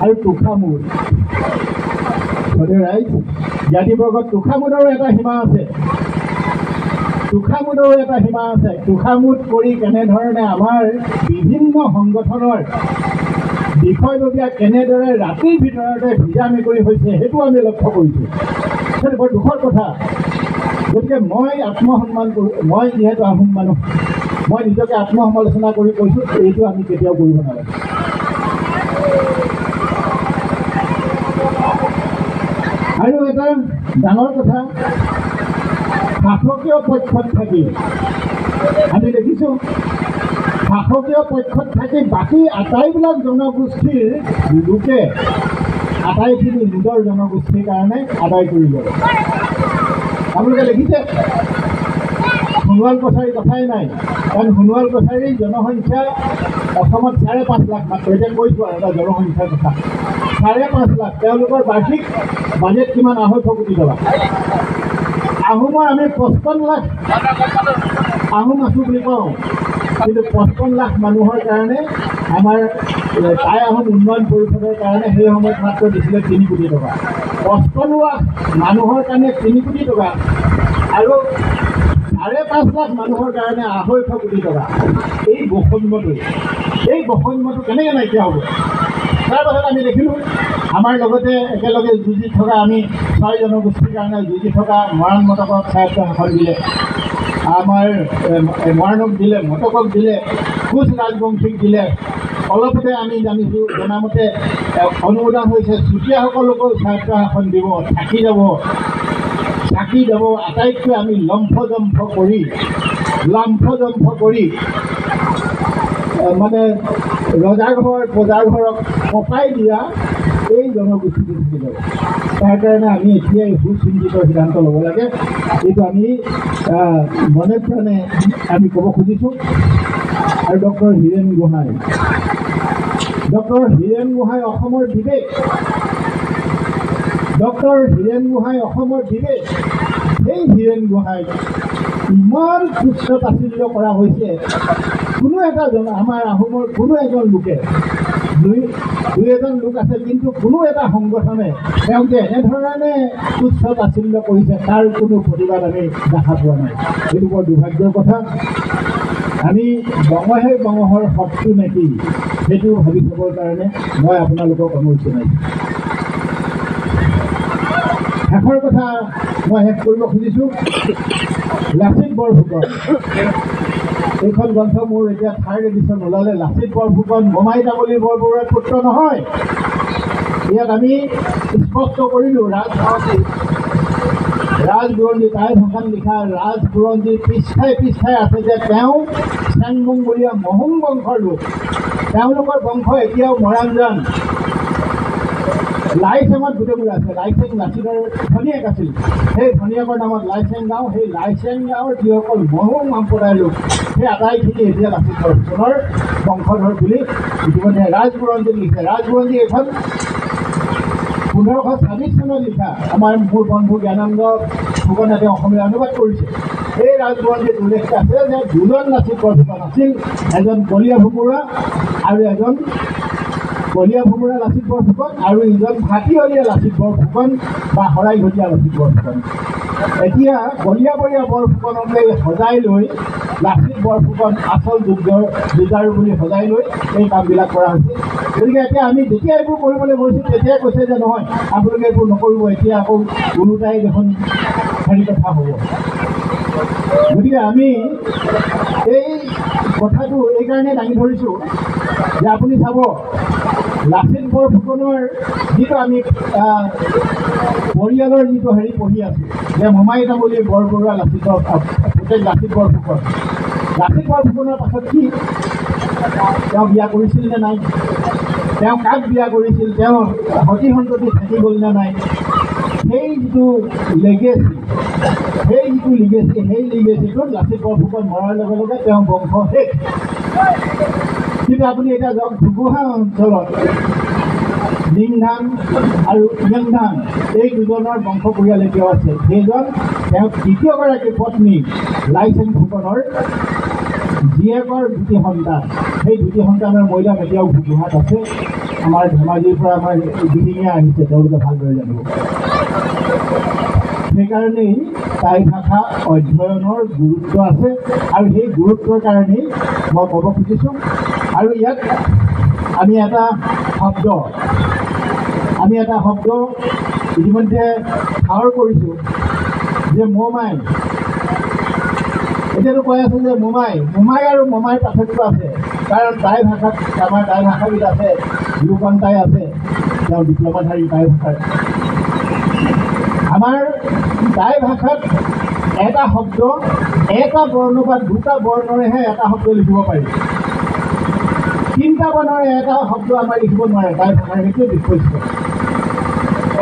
আৰু তোষামোদ ৰাইজ জ্ঞাতিবৰ্গত তোষামোদৰো এটা সীমা আছে, তোষামোদ কৰি কেনেধৰণে আমাৰ বিভিন্ন সংগঠনৰ বিষয়ববীয়া কেনেদৰে ৰাতিৰ ভিতৰতে ভিজা মেকুৰী হৈছে সেইটো আমি লক্ষ্য কৰিছোঁ। সেইটো বৰ দুখৰ কথা। গতিকে মই আত্মসন্মান কৰোঁ, মই যিহেতু আহোম মানুহ, মই নিজকে আত্মসমালোচনা কৰি কৈছোঁ এইটো আমি কেতিয়াও কৰিব নালাগে। আৰু এটা ডাঙৰ কথা, শাসকীয় পক্ষত থাকি আমি দেখিছোঁ, শাসকীয় পক্ষত থাকি বাকী আটাইবিলাক জনগোষ্ঠীৰ লোকে আটাইখিনি নিজৰ জনগোষ্ঠীৰ কাৰণে আদায় কৰি লয়। আপোনালোকে দেখিছে সোণোৱাল কছাৰী কথাই নাই, কাৰণ সোণোৱাল কছাৰীৰ জনসংখ্যা অসমত 5.5 লাখ মাত্ৰ। এতিয়া কৈছোঁ আৰু এটা জনসংখ্যাৰ কথা, 5.5 লাখ। তেওঁলোকৰ বাৰ্ষিক বাজেট কিমান? 250 কোটি টকা। আহোমৰ আমি 55 লাখ আহোম আছোঁ বুলি কওঁ, কিন্তু 55 লাখ মানুহৰ কাৰণে আমাৰ টাই আহোম উন্নয়ন পৰিষদৰ কাৰণে সেই সময়ত মাত্ৰ দিছিলে 3 কোটি টকা। 55 লাখ মানুহৰ কাৰণে 3 কোটি টকা আৰু 5.5 লাখ মানুহৰ কাৰণে 250 কোটি টকা। এই বৈষম্যটো কেনেকৈ নাইকিয়া হ'ব? তাৰ পাছত আমি দেখিলোঁ আমাৰ লগতে একেলগে যুঁজি থকা, আমি 6 জনগোষ্ঠীৰ কাৰণে যুঁজি থকা মৰাণ মটকক স্বায়ত্তশাসন দিলে, আমাৰ মৰাণক দিলে, মটকক দিলে, কোচ ৰাজবংশীক দিলে। অলপতে আমি জনামতে অনুমোদন হৈছে চুতীয়াসকলকো স্বায়ত্তশাসন দিব, চাকি যাব। আটাইতকৈ আমি লম্ফ জম্ফ কৰি মানে ৰজাৰ ঘৰ প্ৰজাৰ ঘৰক কপাই দিয়া এই জনগোষ্ঠীটো থাকি যাব। তাৰ কাৰণে আমি এতিয়াই সুচিন্তিত সিদ্ধান্ত ল'ব লাগে। এইটো আমি মনে প্ৰাণে আমি ক'ব খুজিছোঁ। আৰু ডক্টৰ হীৰেণ গোহাঁই অসমৰ বিবেক, সেই হীৰেণ গোহাঁইক ইমান তুচ্ছ তাচ্ছিল্য কৰা হৈছে। কোনো এটা আমাৰ আহোমৰ কোনো এজন লোকে, দুই এজন লোক আছে, কিন্তু কোনো এটা সংগঠনে তেওঁক যে এনেধৰণে তুচ্ছ তাচ্ছিল্য কৰিছে তাৰ কোনো প্ৰতিবাদ আমি দেখা পোৱা নাই। এইটো বৰ দুৰ্ভাগ্যৰ কথা। আমি বঙহৰ শত্ৰু নেকি সেইটো ভাবি চাবৰ কাৰণে মই আপোনালোকক অনুৰোধ জনাইছোঁ। শেষৰ কথা মই শেষ কৰিব খুজিছোঁ। লাচিত বৰফুকন এইখন গ্ৰন্থ মোৰ এতিয়া 3rd এডিশ্যন ওলালে। লাচিত বৰফুকন মোমাই তামুলী বৰবৰুৱাৰ পুত্ৰ নহয়। ইয়াত আমি স্পষ্ট কৰিলোঁ ৰাজবুৰঞ্জী তাই ভাষাত লিখা ৰাজবুৰঞ্জীৰ পৃষ্ঠাই আছে যে তেওঁ চেংমংগোলীয়া মহুং বংশৰ লোক। তেওঁলোকৰ বংশ এতিয়াও মৰাণজান লাইচেঙত গোটেইবোৰ আছে। লাইচেং লাচিতৰ ভনীয়েক আছিল, সেই ভনীয়েকৰ নামত লাইচেং গাঁও। সেই লাইচেং গাঁৱৰ যিসকল মহুং সম্প্ৰদায়ৰ লোক সেই আটাইখিনি এতিয়া লাচিত বৰফুকনৰ বংশধৰ বুলি ইতিমধ্যে ৰাজবুৰঞ্জীত লিখে। ৰাজবুৰঞ্জী এইখন 1526 চনত লিখা। আমাৰ মোৰ বন্ধু জ্ঞানানন্দ ফুকনে তেওঁ অসমীয়া অনুবাদ কৰিছে। এই ৰাজবুৰঞ্জীত উল্লেখ আছে যে 2জন লাচিত বৰফুকন আছিল, এজন কলীয়া ভোমোৰা আৰু এজন লাচিত বৰফুকন, আৰু ইজন ভাটিহলীয়া লাচিত বৰফুকন বা শৰাইঘটীয়া লাচিত বৰফুকন। এতিয়া কলীয়াবৰীয়া বৰফুকনকে সজাই লৈ লাচিত বৰফুকন আচল যুঁজাৰু বুলি সজাই লৈ এই কামবিলাক কৰা হৈছে। গতিকে এতিয়া আমি যেতিয়া এইবোৰ কৰিবলৈ গৈছোঁ তেতিয়াই কৈছে যে নহয় আপোনালোকে এইবোৰ নকৰিব, এতিয়া আকৌ ওলোটাই দেখোন হেৰি কথা হ'ব। গতিকে আমি এই কথাটো এইকাৰণে দাঙি ধৰিছোঁ যে আপুনি চাব লাচিত বৰফুকনৰ যিটো আমি পৰিয়ালৰ যিটো হেৰি পঢ়ি আছোঁ যে মোমাই তামুলী বৰবৰুৱা লাচিত বৰফুকন। লাচিত বৰফুকনৰ পাছত কি তেওঁ বিয়া কৰিছিল নে নাই, তেওঁ কাক বিয়া কৰিছিল, তেওঁ সতি সন্ততি থাকি গ'ল নে নাই, সেই যিটো লিগেচি সেই লিগেচিটোত লাচিত বৰফুকন মৰাৰ লগে লগে তেওঁ বংশ শেষ। কিন্তু আপুনি এতিয়া যাওক ঘুগুহা অঞ্চলত লিংধান আৰু ইয়ংধান এই দুজনৰ বংশ পৰিয়াল এতিয়াও আছে। সেইজন তেওঁ তৃতীয়গৰাকী পত্নী লাইচেন ফুকনৰ জীয়েকৰ দুটি সন্তান, সেই দুটি সন্তানৰ মৈদাম এতিয়াও ঘুগুহাত আছে। আমাৰ ধেমাজিৰ পৰা আমাৰ দিহিঙীয়া আহিছে, তেওঁলোকে ভালদৰে জানিব। সেইকাৰণেই টাই ভাষা অধ্যয়নৰ গুৰুত্ব আছে আৰু সেই গুৰুত্বৰ কাৰণেই মই ক'ব খুজিছোঁ। আৰু ইয়াত আমি এটা শব্দ ইতিমধ্যে ঠাৱৰ কৰিছোঁ যে মোমাই। এতিয়াতো কৈ আছে যে মোমাই আৰু মোমাইৰ পাৰ্থক্য আছে, কাৰণ টাই ভাষাত আমাৰ টাই ভাষাবিধ আছে, লুকন টাই আছে, তেওঁ ডিপ্ল'মাধাৰী টাই ভাষাৰ। আমাৰ টাই ভাষাত এটা শব্দ এটা বৰ্ণ বা দুটা বৰ্ণৰেহে এটা শব্দ লিখিব পাৰি, তিনিটা বৰ্ণৰে এটা শব্দ আমাৰ লিখিব নোৱাৰে। টাই ভাষাৰ সেইটোৱে বিষয়স্ত,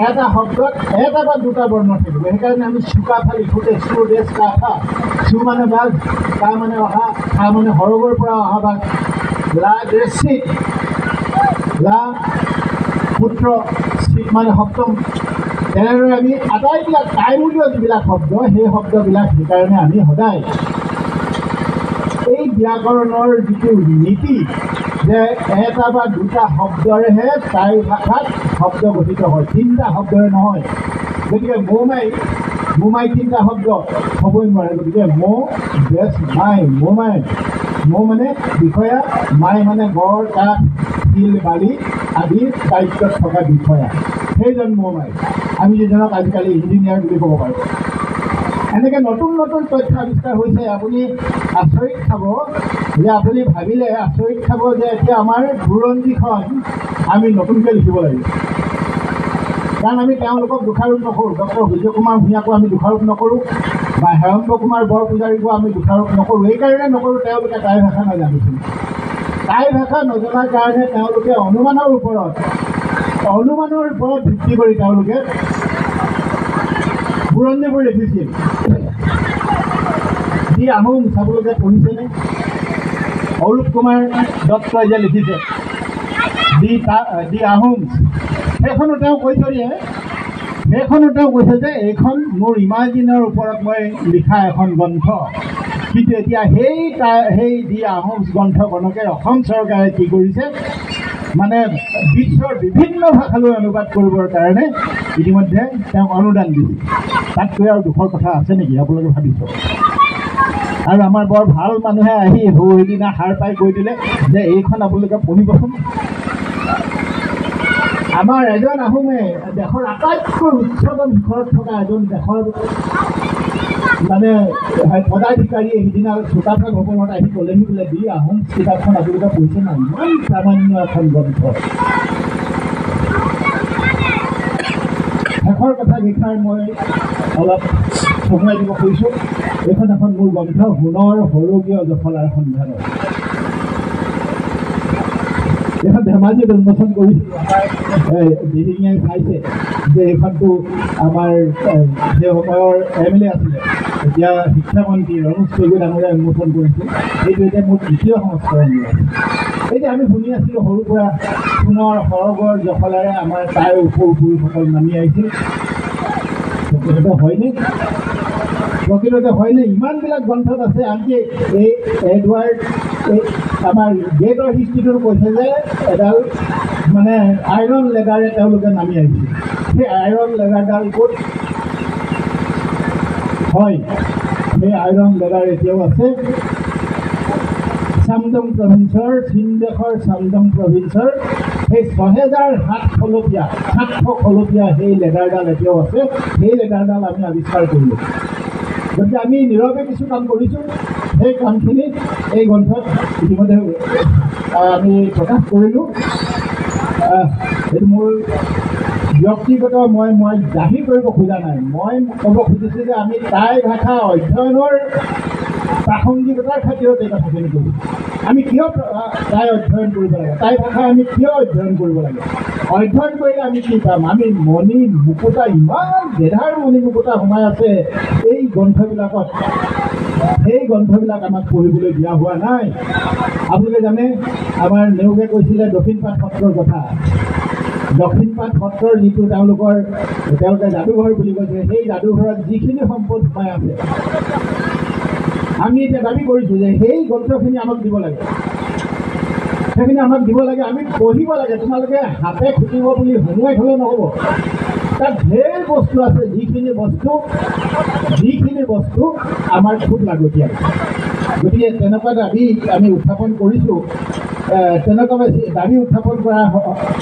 এটা শব্দত এটা বা দুটা বৰ্ণ থাকিব। সেইকাৰণে আমি চুকাফা লিখোঁতে চু দেশ কাফা, চু মানে বাঘ, কা মানে অহা, খা মানে সৰগৰ পৰা অহা বাঘ, লা দেশিত, লা পুত্ৰ, চিত মানে সপ্তম। তেনেদৰে আমি আটাইবিলাক টাইমূলীয় যিবিলাক শব্দ সেই শব্দবিলাক সেইকাৰণে আমি সদায় এই ব্যাকৰণৰ যিটো নীতি যে এটা বা দুটা শব্দৰেহে টাই ভাষাত শব্দ গঠিত হয়, তিনিটা শব্দৰে নহয়। গতিকে মোমাই তিনিটা শব্দ হ'বই নোৱাৰে। গতিকে মৌ বেছ মাই, মোমাই। মৌ মানে বিষয়া, মাই মানে গড় কাঠ শিল বালি আদিৰ দায়িত্বত থকা বিষয়া, সেইজন মোমাই। আমি যিজনক আজিকালি ইঞ্জিনিয়াৰ বুলি ক'ব পাৰোঁ। এনেকৈ নতুন নতুন তথ্য আৱিষ্কাৰ হৈছে। আপুনি আচৰিত খাব যে এতিয়া আমাৰ বুৰঞ্জীখন আমি নতুনকৈ লিখিব লাগিব, কাৰণ আমি তেওঁলোকক দোষাৰোপ নকৰোঁ। ডক্টৰ সূৰ্য কুমাৰ ভূঞাকো আমি দোষাৰোপ নকৰোঁ বা হেৰম্ব কুমাৰ বৰপূজাৰীকো আমি দোষাৰোপ নকৰোঁ। এইকাৰণে নকৰোঁ তেওঁলোকে টাই ভাষা নাজানিছিল। টাই ভাষা নজনাৰ কাৰণে তেওঁলোকে অনুমানৰ ওপৰত ভিত্তি কৰি তেওঁলোকে বুৰঞ্জীবোৰ লিখিছিল। দি আহোম চাবলৈকে পঢ়িছেনে? অৰূপ কুমাৰ দত্তই যে লিখিছে দি আহোম, সেইখনো তেওঁ কৈছে যে এইখন মোৰ ইমাজিনৰ ওপৰত মই লিখা এখন গ্ৰন্থ। কিন্তু এতিয়া সেই দি আহোম গ্ৰন্থখনকে অসম চৰকাৰে কি কৰিছে, মানে বিশ্বৰ বিভিন্ন ভাষালৈ অনুবাদ কৰিবৰ কাৰণে ইতিমধ্যে তেওঁক অনুদান দিছে। তাতকৈ আৰু দুখৰ কথা আছে নেকি আপোনালোকে ভাবিছে? আৰু আমাৰ বৰ ভাল মানুহে আহি সেইদিনা সাৰ পাই কৈ দিলে যে এইখন আপোনালোকে পঢ়িবচোন। আমাৰ এজন আহোমে দেশৰ আটাইতকৈ উচ্চতম শিখৰত থকা এজন দেশৰ মানে পদাধিকাৰীয়ে সিদিনা চুকাফা ভৱনত আহি ক'লেহি বোলে দি আহোম কিতাপখন আপোনালোকে পঢ়িছে না, ইমান প্ৰামাণ্য এখন গ্ৰন্থ। শেষৰ কথা কেইষাৰ মই অলপ চমুৱাই দিব খুজিছোঁ। এইখন এখন মোৰ গ্ৰন্থ, সোণৰ সৰগীয় জখলাৰ সন্ধানত। এইখন ধেমাজিত উন্মোচন কৰিছিলোঁ। আমাৰ দিহিঙীয়াই চাইছে যে এইখনটো আমাৰ সেই সময়ৰ MLA আছিলে, এতিয়া শিক্ষামন্ত্ৰী ৰমেশ পেগু ডাঙৰীয়াই উন্মোচন কৰিছিল। এইটো এতিয়া মোৰ তৃতীয় সংস্কৰণ। এতিয়া আমি শুনি আছিলোঁ সৰুৰ পৰা সোণৰ সৰগৰ জখলাৰে আমাৰ টাই উপৰিসকল নামি আহিছিল। প্ৰকৃততে হয়নে? ইমানবিলাক গ্ৰন্থত আছে। আনকি এই এডৱাৰ্ড আমাৰ গেটৰ হিষ্ট্ৰীটো কৈছে যে এডাল মানে আইৰণ লেগাৰে তেওঁলোকে নামি আহিছিল। সেই আইৰণ লেগাৰডাল ক'ত হয়? সেই আইৰণ লেগাৰ এতিয়াও আছে চামদং প্ৰভিন্সৰ, চীন দেশৰ চামদং প্ৰভিন্সৰ সেই 7,700 খলপীয়া সেই লেডাৰডাল এতিয়াও আছে। সেই লেডাৰডাল আমি আৱিষ্কাৰ কৰিলোঁ। গতিকে আমি নীৰৱে কিছু কাম কৰিছোঁ। সেই কামখিনি এই গ্ৰন্থত ইতিমধ্যে আমি প্ৰকাশ কৰিলোঁ। এইটো মোৰ ব্যক্তিগত মই জাহিৰ কৰিব খোজা নাই। মই ক'ব খুজিছোঁ যে আমি টাই ভাষা অধ্যয়নৰ প্ৰাসংগিকতাৰ খাতিৰত এই কথাখিনি কৰিছোঁ। আমি কিয় টাই অধ্যয়ন কৰিব লাগে? টাই ভাষা আমি কিয় অধ্যয়ন কৰিব লাগে? অধ্যয়ন কৰিলে আমি কি পাম? আমি মণি মুকুতা, ইমান বেধাৰ মণি মুকুতা সোমাই আছে এই গ্ৰন্থবিলাকত। সেই গ্ৰন্থবিলাক আমাক পঢ়িবলৈ দিয়া হোৱা নাই। আপোনালোকে জানে, আমাৰ নেওগে কৈছিলে দক্ষিণপাট সত্ৰৰ কথা। দক্ষিণপাট সত্ৰৰ যিটো তেওঁলোকে যাদুঘৰ বুলি কৈছে, সেই যাদুঘৰত যিখিনি সম্পদ সোমাই আছে, আমি এতিয়া দাবী কৰিছোঁ যে সেই গ্ৰন্থখিনি আমাক দিব লাগে। সেইখিনি আমাক দিব লাগে, আমি পঢ়িব লাগে। তোমালোকে হাতে খুটিব বুলি শুনুৱাই থ'লে নহ'ব। তাত ঢেৰ বস্তু আছে, যিখিনি বস্তু আমাৰ খুব লাগতিয়াল। গতিকে তেনেকুৱা দাবী আমি উত্থাপন কৰিছোঁ। তেনেকুৱা দাবী উত্থাপন কৰাৰ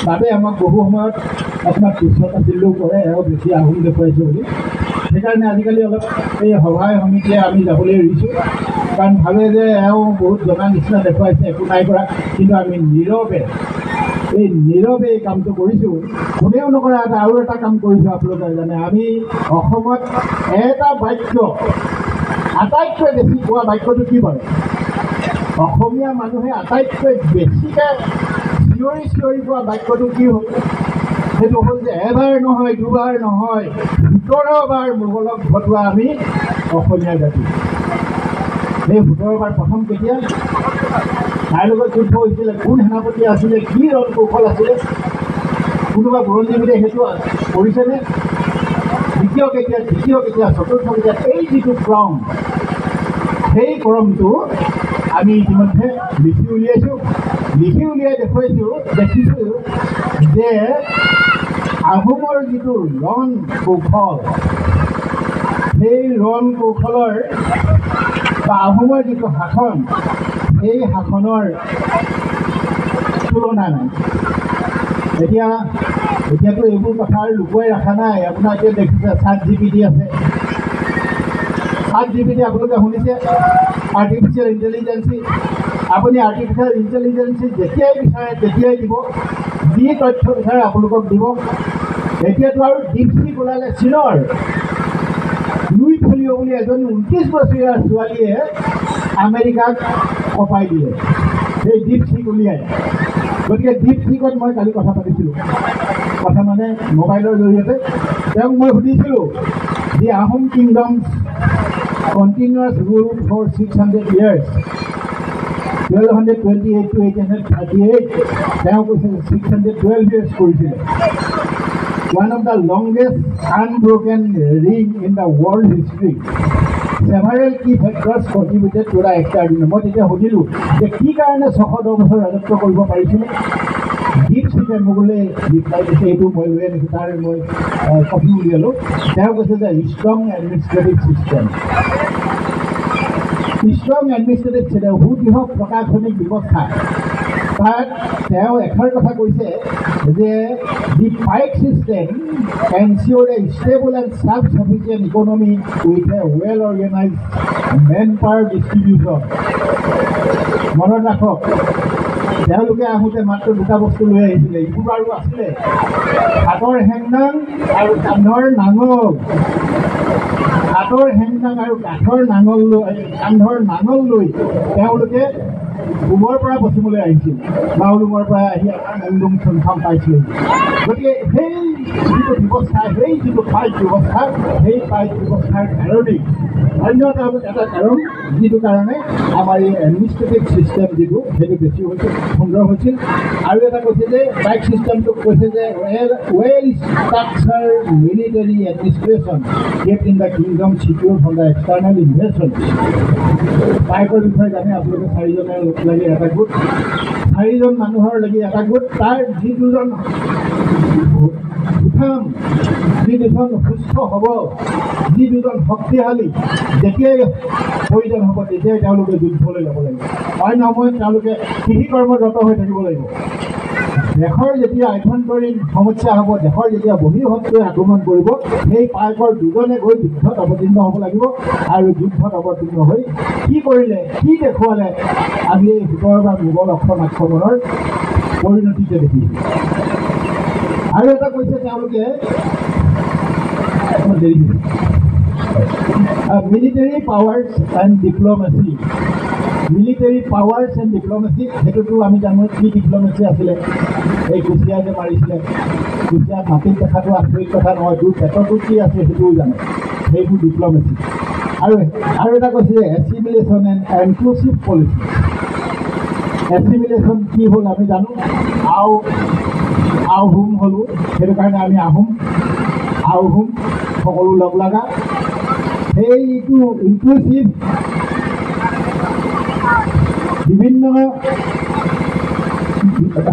বাবে আমাক বহু সময়ত অকণমান তুচ্ছতাচিল্যও কৰে, এওঁ বেছি আহোম দেখুৱাইছে বুলি। সেইকাৰণে আজিকালি অলপ এই সভাই সমিতিয়ে আমি যাবলৈ এৰিছোঁ। কাৰণ ভাবে যে এওঁ বহুত জনা নিচিনা দেখুৱাইছে, একো নাই কৰা। কিন্তু আমি নীৰৱে এই কামটো কৰিছোঁ। কোনেও নকৰা আৰু এটা কাম কৰিছোঁ, আপোনালোকে জানে। আমি অসমত এটা বাক্য আটাইতকৈ বেছি কোৱা বাক্যটো কি বাৰু? অসমীয়া মানুহে আটাইতকৈ বেছিকৈ চিঞৰি কোৱা বাক্যটো কি হ'ল? সেইটো হ'ল যে এবাৰ নহয়, দুবাৰ নহয়, 17 বাৰ মোগলক ভটোৱা আমি অসমীয়া জাতি। সেই 17 বাৰ প্ৰথম কেতিয়া? তাৰ লগত যুদ্ধ হৈছিলে, কোন সেনাপতি আছিলে, কি ৰণ কৌশল আছিলে? কোনোবা বুৰঞ্জীবিদে সেইটো কৰিছেনে? দ্বিতীয় কেতিয়া, চতুৰ্থ কেতিয়া? এই যিটো ক্ৰম, সেই ক্ৰমটো আমি ইতিমধ্যে লিখি উলিয়াই দেখিছোঁ যে আহোমৰ যিটো ৰণ কৌশল, সেই ৰণ কৌশলৰ বা আহোমৰ যিটো শাসন, সেই শাসনৰ তুলনা নাই। এতিয়াতো এইবোৰ কথা আৰু লুকুৱাই ৰখা নাই। আপোনাৰ এতিয়া দেখিছে ChatGPT আছে। ChatGPT আপোনালোকে শুনিছে? আৰ্টিফিচিয়েল ইণ্টেলিজেঞ্চি। আপুনি আৰ্টিফিচিয়েল ইণ্টেলিজেঞ্চি যেতিয়াই বিচাৰে তেতিয়াই দিব, যি তথ্য বিচাৰে আপোনালোকক দিব। এতিয়াতো আৰু ডিপচিক ওলালে। চীনৰ লুই ফলিঅ' বুলি এজনী 29 বছৰীয়া ছোৱালীয়ে আমেৰিকাক কঁপাই দিয়ে সেই ডিপচিক উলিয়াই। গতিকে ডিপচিকত মই কালি কথা পাতিছিলোঁ, মানে মোবাইলৰ জৰিয়তে। তেওঁক মই সুধিছিলোঁ, the Ahom kingdoms continuous rule for 600 years, 1228 to 1838. তেওঁ কৈছে 612 years কৰিছিলে। One of the longest unbroken reign in the world history. Several key factors contributed to the extraordinary. মই তেতিয়া সুধিলোঁ যে কি কাৰণে 610 বছৰ ৰাজত্ব কৰিব পাৰিছিলে? ডিপচিকে মোকলৈ ৰিপ্লাই দিছে, এইটো মই লৈ আনিছোঁ, তাৰ মই কপি উলিয়ালোঁ। তেওঁ কৈছে যে ষ্ট্ৰং এডমিনিষ্ট্ৰেটিভ ছিষ্টেম, সুদৃঢ় প্ৰশাসনিক ব্যৱস্থা। তাত তেওঁ এষাৰ কথা কৈছে যে the Paik system ensure a stable and self sufficient economy with a well organised man power distribution. মনত ৰাখক, তেওঁলোকে আহোঁতে মাত্ৰ দুটা বস্তু লৈ আহিছিলে। ইবোৰ আৰু আছিলে হাতৰ হেংদাং আৰু কান্ধৰ নাঙল। হাতৰ হেংদাং আৰু কান্ধৰ নাঙল লৈ তেওঁলোকে পূবৰ পৰা পশ্চিমলৈ আহিছিল, মাউলুঙৰ পৰা আহি আমাৰ মুংডুং চোনখাম পাইছিল। গতিকে সেই যিটো ব্যৱস্থা, সেই যিটো পাইক ব্যৱস্থা, সেই পাইক ব্যৱস্থাৰ কাৰণেই অন্যতম এটা কাৰণ, যিটো কাৰণে আমাৰ এই এডমিনিষ্ট্ৰেটিভ ছিষ্টেম যিটো, সেইটো বেছি হৈছিল, সুন্দৰ হৈছিল। আৰু এটা কৈছে যে পাইক ছিষ্টেমটোক কৈছে যে well structure military administration kept in the kingdom secure from the external invasion. পাইকৰ বিষয়ে জানে আপোনালোকে, 4জনে লাগি এটা গোট, 4জন মানুহৰ লাগি এটা গোট। তাৰ যি দুজন উঠাম, যি দুজন সুস্থ হ'ব, যি দুজন শক্তিশালী, যেতিয়াই প্ৰয়োজন হ'ব তেতিয়াই তেওঁলোকে যুদ্ধলৈ যাব লাগিব। অন্য সময়ত তেওঁলোকে কৃষি কৰ্মত ৰত হৈ থাকিব লাগিব। দেশৰ যেতিয়া আভ্যন্তৰীণ সমস্যা হ'ব, দেশৰ যেতিয়া বহিঃশত্ৰুৱে আক্ৰমণ কৰিব, সেই পাৰ্কৰ দুজনে গৈ যুদ্ধত অৱতীৰ্ণ হ'ব লাগিব। আৰু যুদ্ধত অৱতীৰ্ণ হৈ কি কৰিলে, কি দেখুৱালে, আমি এই 17বাৰ মোগল অসম আক্ৰমণৰ পৰিণতিতে দেখিছোঁ। আৰু এটা কৈছে তেওঁলোকে military powers and diplomacy. Military powers and diplomacy, সেইটোতো আমি জানো কি ডিপ্ল'মেচি আছিলে। এই কুচিয়া যে মাৰিছিলে, কুচিয়া মাটিত দেখাটো আচৰিত কথা নহয়, তোৰ পেটতো কি আছে সেইটোও জানে, সেইবোৰ ডিপ্ল'মেচি। আৰু এটা কৈছে এছিমিলেশ্যন এণ্ড এনক্লুচিভ পলিচি। এছিমিলেশ্যন কি হ'ল আমি জানো, আহোম হ'লোঁ, সেইটো কাৰণে আমি আহোম সকলো লগ লগা। সেইটো ইনক্লুচিভ, বিভিন্ন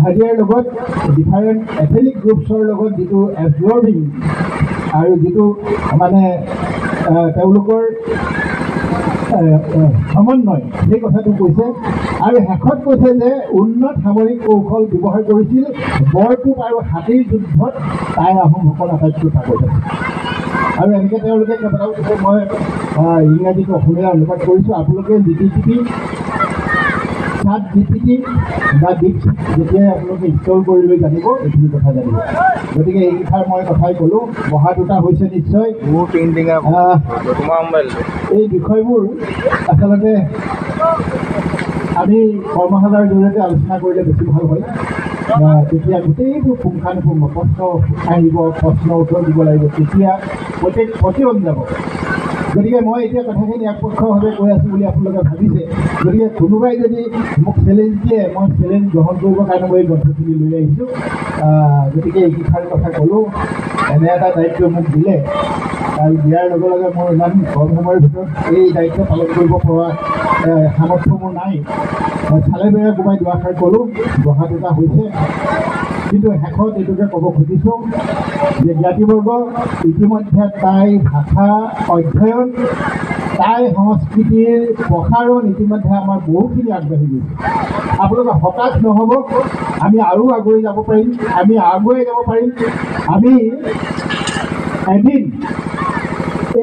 হেৰিয়াৰ লগত, ডিফাৰেণ্ট এথেনিক গ্ৰুপছৰ লগত যিটো এবজৰ্বিং আৰু যিটো মানে তেওঁলোকৰ সমন্বয়, সেই কথাটো কৈছে। আৰু শেষত কৈছে যে উন্নত সামৰিক কৌশল ব্যৱহাৰ কৰিছিল, বৰটোপ আৰু হাতীৰ যুদ্ধত টাই আহোমসকল আটাইতকৈ পাকৈত। আৰু এনেকৈ তেওঁলোকে কেইবাটাও কৈছে, মই ইংৰাজীত অসমীয়া অনুবাদ কৰিছোঁ। আপোনালোকে ChatGPT বা DeepSeek যেতিয়াই আপোনালোকে ইনষ্টল কৰি লৈ জানিব, এইখিনি কথা জানিব। গতিকে এই বিষয়ে মই কথাই ক'লোঁ, বহা দুটা হৈছে নিশ্চয়। এই বিষয়বোৰ আচলতে আমি কৰ্মশালাৰ জৰিয়তে আলোচনা কৰিলে বেছি ভাল হয়। তেতিয়া গোটেইবোৰ পুংখানুপুংখ প্ৰশ্ন আহিব, প্ৰশ্ন উত্তৰ দিব লাগিব, তেতিয়া প্ৰতিৰণ যাব। গতিকে মই এতিয়া কথাখিনি একপক্ষভাৱে কৈ আছোঁ বুলি আপোনালোকে ভাবিছে। গতিকে কোনোবাই যদি মোক চেলেঞ্জ দিয়ে, মই চেলেঞ্জ গ্ৰহণ কৰিবৰ কাৰণে মই এই গ্ৰন্থখিনি লৈ আহিছোঁ। গতিকে এই বিষয়ৰ কথা ক'লোঁ, এনে এটা দায়িত্ব মোক দিলে, আৰু দিয়াৰ লগে লগে মোৰ ইমান কম সময়ৰ ভিতৰত এই দায়িত্ব পালন কৰিব পৰা সামৰ্থ্য মোৰ নাই। চালে বেৰে কোবাই দুআষাৰ ক'লোঁ, বহা দুটা হৈছে। কিন্তু শেষত এইটোকে ক'ব খুজিছোঁ যে জ্ঞাতিবৰ্গ, ইতিমধ্যে টাই ভাষা অধ্যয়ন, টাই সংস্কৃতিৰ প্ৰসাৰণ ইতিমধ্যে আমাৰ বহুখিনি আগবাঢ়ি গৈছে। আপোনালোকে হতাশ নহ'ব, আমি আৰু আগুৱাই যাব পাৰিম, আমি এদিন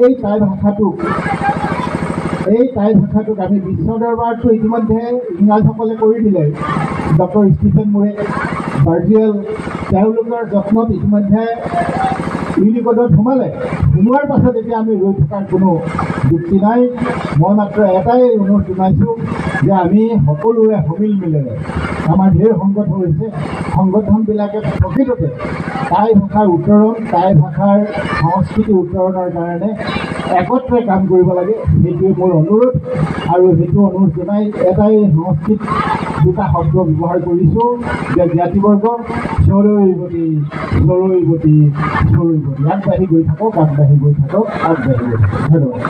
এই টাই ভাষাটোক আমি বিশ্ব দৰবাৰটো ইতিমধ্যে ইংৰাজসকলে কৰি দিলে। ডক্টৰ ষ্টিফেন মুৰে, বাৰ্জিয়েল, তেওঁলোকৰ যত্নত ইতিমধ্যে ইউনিকোডত সোমোৱাৰ পাছত এতিয়া আমি ৰৈ থকাৰ কোনো যুক্তি নাই। মই মাত্ৰ এটাই অনুৰোধ জনাইছোঁ যে আমি সকলোৰে সমিল মিলেৰে, আমাৰ ঢেৰ সংগঠন হৈছে, সংগঠনবিলাকে প্ৰকৃততে টাই ভাষাৰ উত্তৰণ, টাই ভাষাৰ সংস্কৃতি উত্তৰণৰ কাৰণে একত্ৰে কাম কৰিব লাগে। সেইটোৱে মোৰ অনুৰোধ। আৰু সেইটো অনুৰোধ জনাই এটাই সংস্কৃত দুটা শব্দ ব্যৱহাৰ কৰিছোঁ যে জ্ঞাতিবৰ্গ, চৰৈৱতী। আগবাঢ়ি গৈ থাকক। ধন্যবাদ।